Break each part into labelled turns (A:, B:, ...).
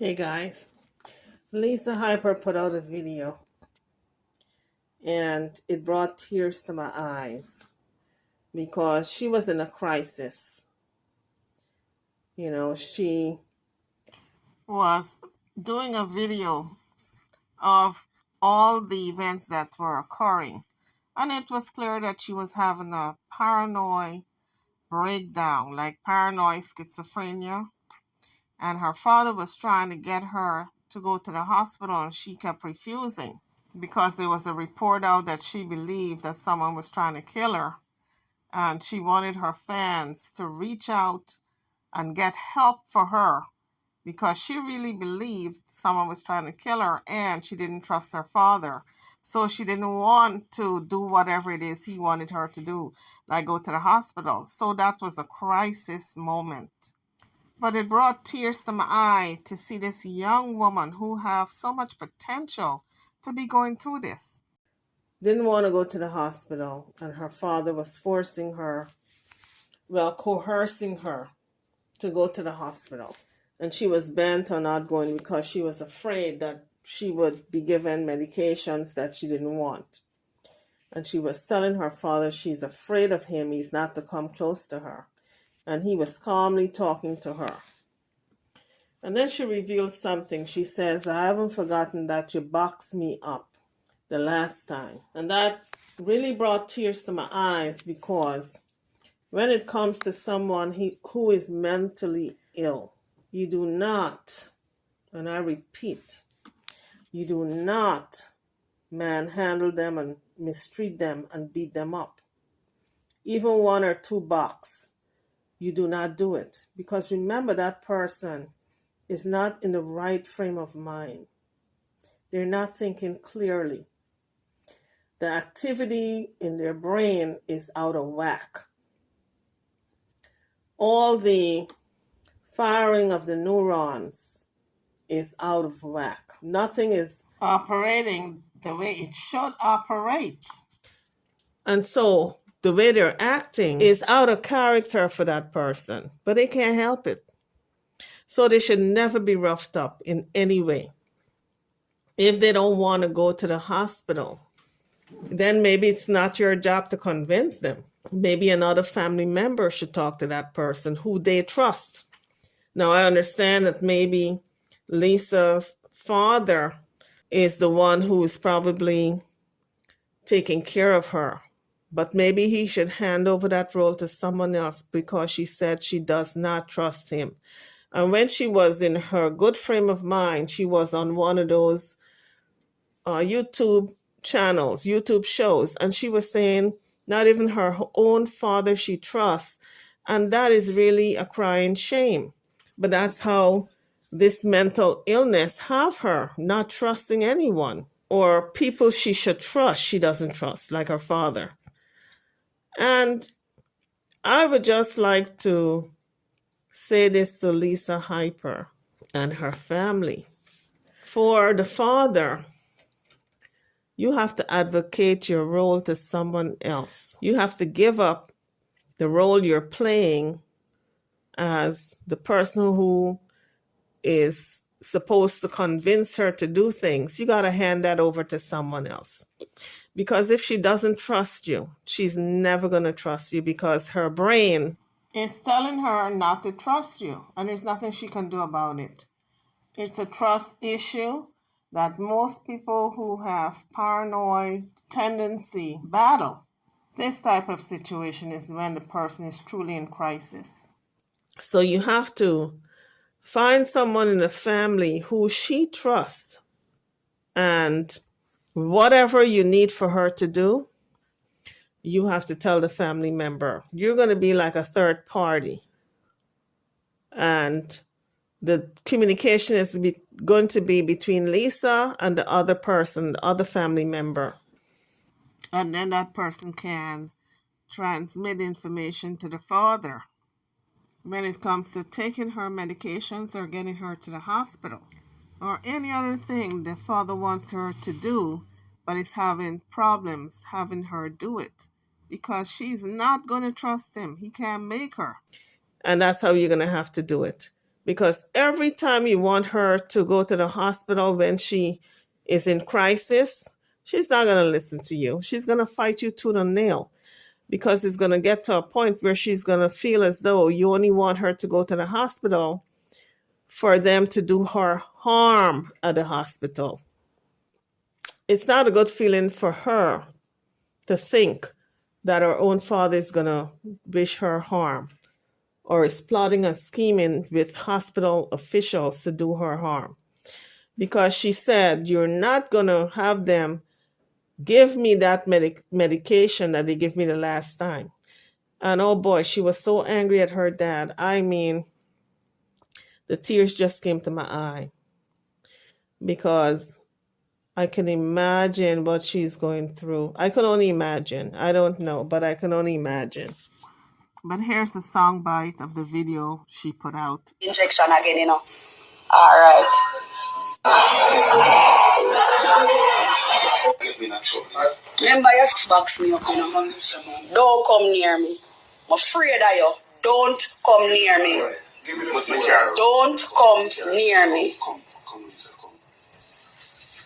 A: Hey guys, Lisa Hyper put out a video and it brought tears to my eyes because she was in a crisis. She was doing a video of all the events that were occurring, and it was clear that she was having a paranoid breakdown, like paranoid schizophrenia, and her father was trying to get her to go to the hospital and she kept refusing, because there was a report out that she believed that someone was trying to kill her, and she wanted her fans to reach out and get help for her because she really believed someone was trying to kill her and she didn't trust her father. So she didn't want to do whatever it is he wanted her to do, like go to the hospital. So that was a crisis moment. But it brought tears to my eye to see this young woman who have so much potential to be going through this. Didn't want to go to the hospital, and her father was forcing her, coercing her to go to the hospital. And she was bent on not going because she was afraid that she would be given medications that she didn't want. And she was telling her father she's afraid of him, he's not to come close to her. And he was calmly talking to her. And then she revealed something. She says, "I haven't forgotten that you boxed me up the last time." And that really brought tears to my eyes, because when it comes to someone who is mentally ill, you do not, and I repeat, you do not manhandle them and mistreat them and beat them up. Even 1 or 2 bucks, you do not do it. Because remember, that person is not in the right frame of mind. They're not thinking clearly. The activity in their brain is out of whack. All the firing of the neurons is out of whack. Nothing is operating the way it should operate. And so the way they're acting is out of character for that person, but they can't help it. So they should never be roughed up in any way. If they don't want to go to the hospital, then maybe it's not your job to convince them. Maybe another family member should talk to that person who they trust. Now, I understand that maybe Lisa's father is the one who is probably taking care of her, but maybe he should hand over that role to someone else, because she said she does not trust him. And when she was in her good frame of mind, she was on one of those YouTube channels, YouTube shows, and she was saying not even her own father she trusts. And that is really a crying shame. But that's how this mental illness have her, not trusting anyone, or people she should trust, she doesn't trust, like her father. And I would just like to say this to Lisa Hyper and her family. For the father, you have to advocate your role to someone else. You have to give up the role you're playing as the person who is supposed to convince her to do things. You got to hand that over to someone else. Because if she doesn't trust you, she's never going to trust you, because her brain is telling her not to trust you, and there's nothing she can do about it. It's a trust issue that most people who have paranoid tendency battle. This type of situation is when the person is truly in crisis. So you have to find someone in the family who she trusts, and whatever you need for her to do, you have to tell the family member. You're going to be like a third party. And the communication is going to be between Lisa and the other person, the other family member. And then that person can transmit information to the father when it comes to taking her medications or getting her to the hospital, or any other thing the father wants her to do, but is having problems having her do it because she's not going to trust him. He can't make her. And that's how you're going to have to do it, because every time you want her to go to the hospital when she is in crisis, she's not going to listen to you. She's going to fight you tooth and nail, because it's going to get to a point where she's going to feel as though you only want her to go to the hospital for them to do her harm at the hospital. It's not a good feeling for her to think that her own father is going to wish her harm or is plotting and scheming with hospital officials to do her harm. Because she said, you're not going to have them give me that medication that they gave me the last time. And oh boy, she was so angry at her dad. I mean, the tears just came to my eye, because I can imagine what she's going through. I can only imagine. I don't know, but I can only imagine. But here's the song bite of the video she put out.
B: Injection again, you know. All right. Remember, you box me up, you know. Don't come near me. I'm afraid of you. Don't come near me. Don't come near me.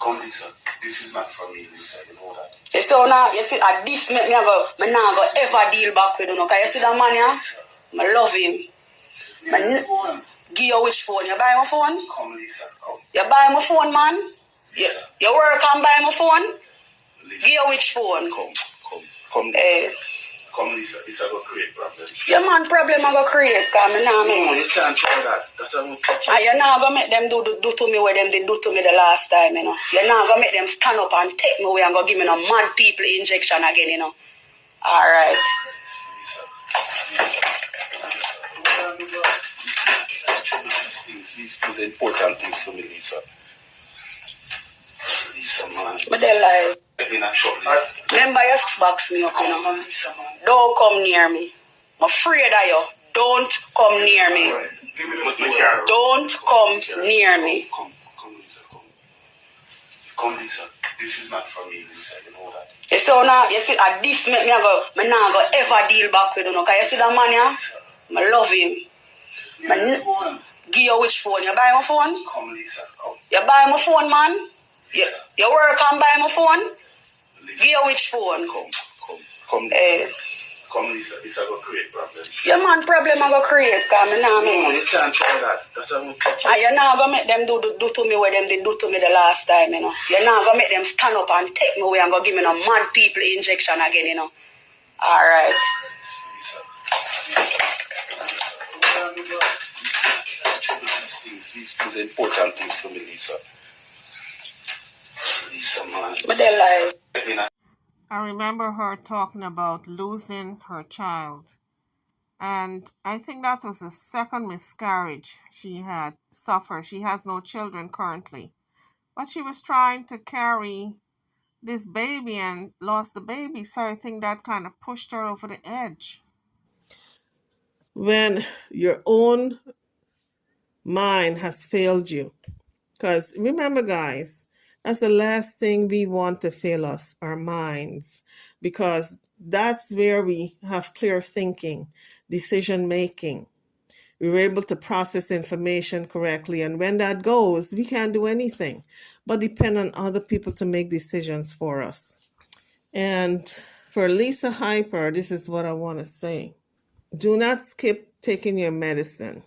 C: Come, Lisa. This is not for me, Lisa. You know that.
B: You see, now, you see, at this make me not go ever deal back with you, know. Cause you see that man, yeah? I love him. Give you which phone? You buy my phone?
C: Come, Lisa. Come.
B: You buy my phone, man? You work and buy my phone?
C: Lisa.
B: Give you which phone?
C: Come. Come, Lisa. This is a create problem.
B: Your man problem I go create, cause me nah
C: No, you can't try that. That's a good catch.
B: and you're not gonna make them do to me what them did do to me the last time, you know. You're not gonna make them stand up and take me away and go give me no mad people injection again, you know. Alright.
C: These things are important things for me, Lisa. Lisa, man.
B: But they lie.
C: I've been in trouble.
B: Remember you box me up, you know. Don't come near me. I'm afraid of you. Don't come near me. Don't come near me.
C: Come, Lisa, come. Come, Lisa. This is not for me, Lisa. You know that.
B: You see now, you see, at this make me not go ever deal back with you, know. Cause you see that man, yeah? I love him. Give you which phone? You buy my phone?
C: Come, Lisa, come.
B: You buy my phone, man? You work and buy my phone?
C: Lisa.
B: Give you which phone?
C: Come. Come, Lisa. This is a create problem.
B: Your man problem I go create, cause me nah
C: No, you can't try that. That's a good catch.
B: and you're not gonna make them do to me what them did do to me the last time, you know. You're not gonna make them stand up and take me away and go give me no mad people injection again, you know. Alright.
C: These things are important things for me, Lisa. Lisa, man.
B: But they lie.
A: I remember her talking about losing her child. And I think that was the second miscarriage she had suffered. She has no children currently. But she was trying to carry this baby and lost the baby. So I think that kind of pushed her over the edge. When your own mind has failed you. Because remember, guys, that's the last thing we want to fail us, our minds, because that's where we have clear thinking, decision making. We're able to process information correctly. And when that goes, we can't do anything but depend on other people to make decisions for us. And for Lisa Hyper, this is what I want to say. Do not skip taking your medicine.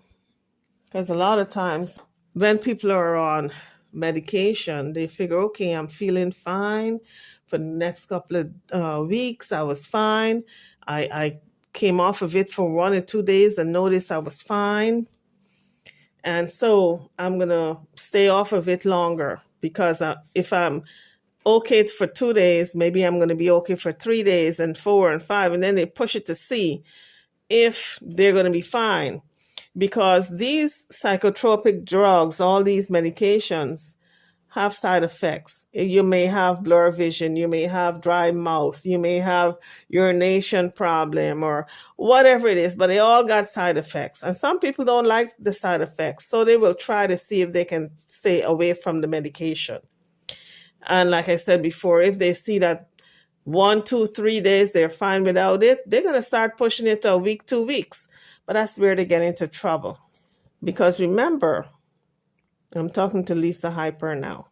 A: Because a lot of times when people are on medication, they figure, okay, I'm feeling fine. For the next couple of weeks, I was fine. I came off of it for 1 or 2 days and noticed I was fine. And so I'm going to stay off of it longer, because if I'm okay for 2 days, maybe I'm going to be okay for 3 days and 4 and 5. And then they push it to see if they're going to be fine. Because these psychotropic drugs, all these medications, have side effects. You may have blur vision, you may have dry mouth, you may have urination problem or whatever it is, but they all got side effects. And some people don't like the side effects, so they will try to see if they can stay away from the medication. And like I said before, if they see that 1, 2, 3 days they're fine without it, they're going to start pushing it to a week, 2 weeks. But that's where they get into trouble. Because remember, I'm talking to Lisa Hyper now.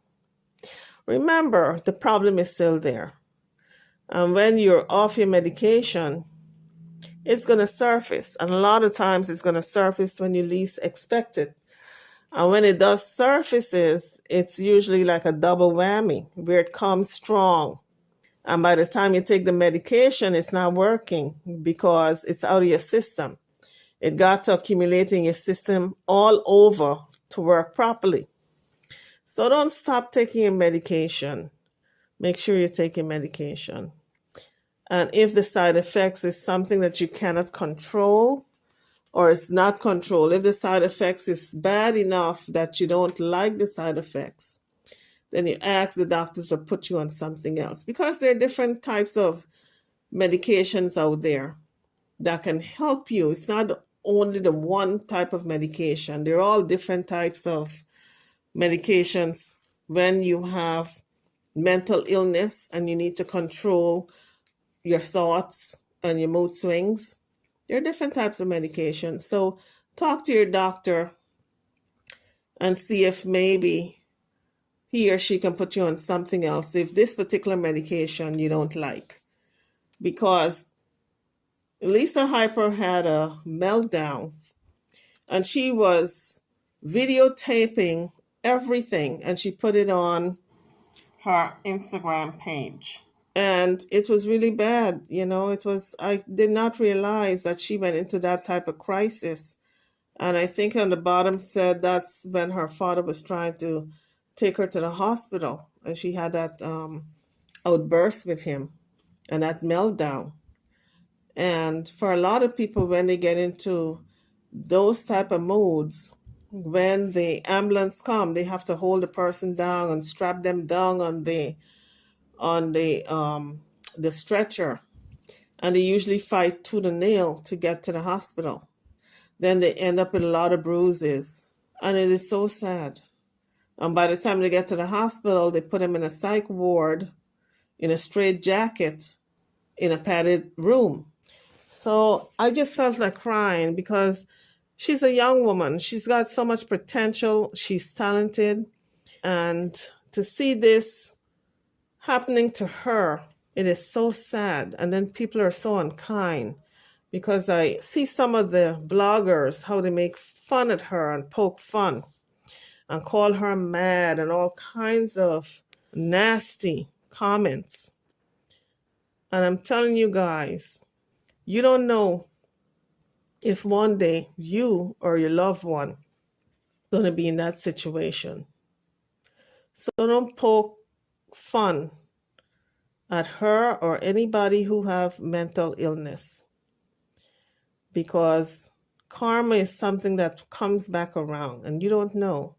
A: Remember, the problem is still there. And when you're off your medication, it's going to surface. And a lot of times it's going to surface when you least expect it. And when it does surfaces, it's usually like a double whammy where it comes strong. And by the time you take the medication, it's not working because it's out of your system. It got to accumulate in your system all over to work properly. So don't stop taking your medication. Make sure you're taking medication. And if the side effects is something that you cannot control or it's not controlled, if the side effects is bad enough that you don't like the side effects, then you ask the doctors to put you on something else because there are different types of medications out there that can help you. It's not only the one type of medication. They're all different types of medications when you have mental illness and you need to control your thoughts and your mood swings. There are different types of medication. So talk to your doctor and see if maybe he or she can put you on something else if this particular medication you don't like. Because Lisa Hyper had a meltdown and she was videotaping everything and she put it on her Instagram page. And it was really bad. I did not realize that she went into that type of crisis. And I think on the bottom said that's when her father was trying to take her to the hospital. And she had that outburst with him and that meltdown. And for a lot of people, when they get into those type of moods, when the ambulance come, they have to hold the person down and strap them down on the stretcher, and they usually fight tooth and nail to get to the hospital. Then they end up with a lot of bruises, and it is so sad. And by the time they get to the hospital, they put them in a psych ward, in a straight jacket, in a padded room. So I just felt like crying because she's a young woman. She's got so much potential. She's talented. And to see this happening to her, it is so sad. And then people are so unkind because I see some of the bloggers, how they make fun at her and poke fun and call her mad and all kinds of nasty comments. And I'm telling you guys, you don't know if one day you or your loved one is going to be in that situation. So don't poke fun at her or anybody who have mental illness, because karma is something that comes back around and you don't know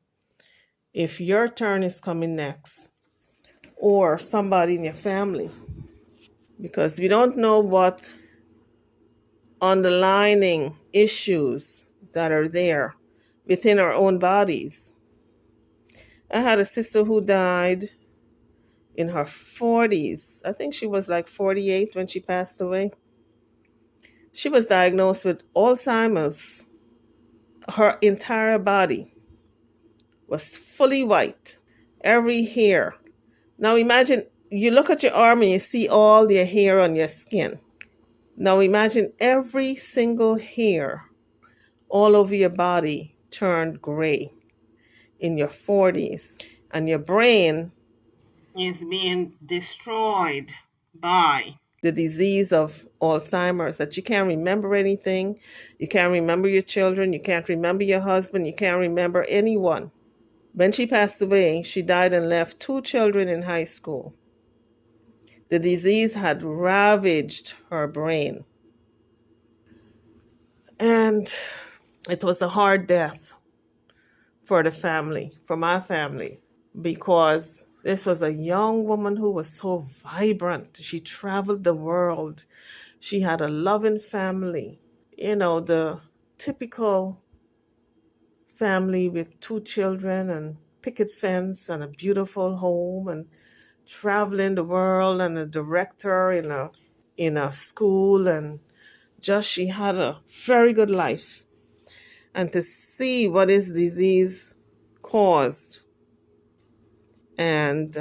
A: if your turn is coming next or somebody in your family, because we don't know what underlining issues that are there within our own bodies. I had a sister who died in her 40s. I think she was like 48 when she passed away. She was diagnosed with Alzheimer's. Her entire body was fully white, every hair. Now imagine you look at your arm and you see all your hair on your skin. Now imagine every single hair all over your body turned gray in your 40s, and your brain is being destroyed by the disease of Alzheimer's, that you can't remember anything. You can't remember your children. You can't remember your husband. You can't remember anyone. When she passed away, she died and left 2 children in high school. The disease had ravaged her brain. And it was a hard death for the family, for my family, because this was a young woman who was so vibrant. She traveled the world. She had a loving family, the typical family with 2 children and picket fence and a beautiful home and traveling the world and a director in a school, and just she had a very good life. and to see what is disease caused. And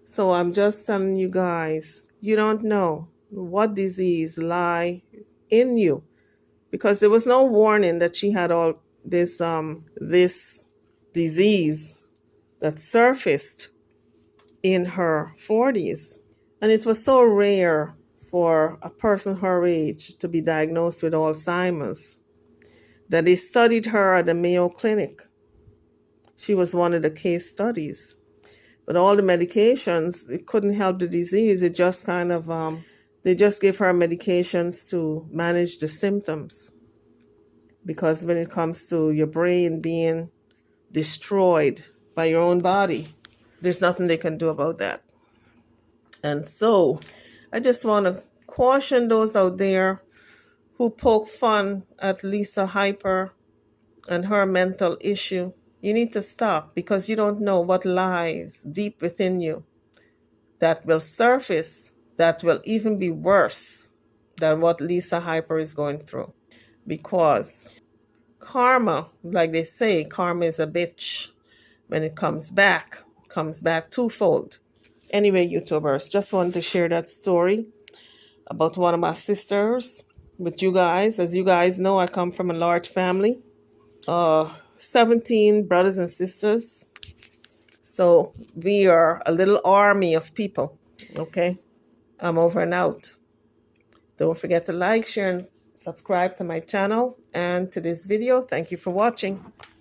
A: so I'm just telling you guys, you don't know what disease lie in you, because there was no warning that she had all this disease that surfaced in her 40s. And it was so rare for a person her age to be diagnosed with Alzheimer's that they studied her at the Mayo Clinic. She was one of the case studies. But all the medications, it couldn't help the disease. It just kind of, they just gave her medications to manage the symptoms. Because when it comes to your brain being destroyed by your own body, there's nothing they can do about that. And so I just want to caution those out there who poke fun at Lisa Hyper and her mental issue. You need to stop, because you don't know what lies deep within you that will surface, that will even be worse than what Lisa Hyper is going through. Because karma, like they say, karma is a bitch. When it comes back twofold. Anyway, YouTubers, just wanted to share that story about one of my sisters with you guys. As you guys know, I come from a large family, 17 brothers and sisters. So we are a little army of people. Okay, I'm over and out. Don't forget to like, share, and subscribe to my channel and to this video. Thank you for watching.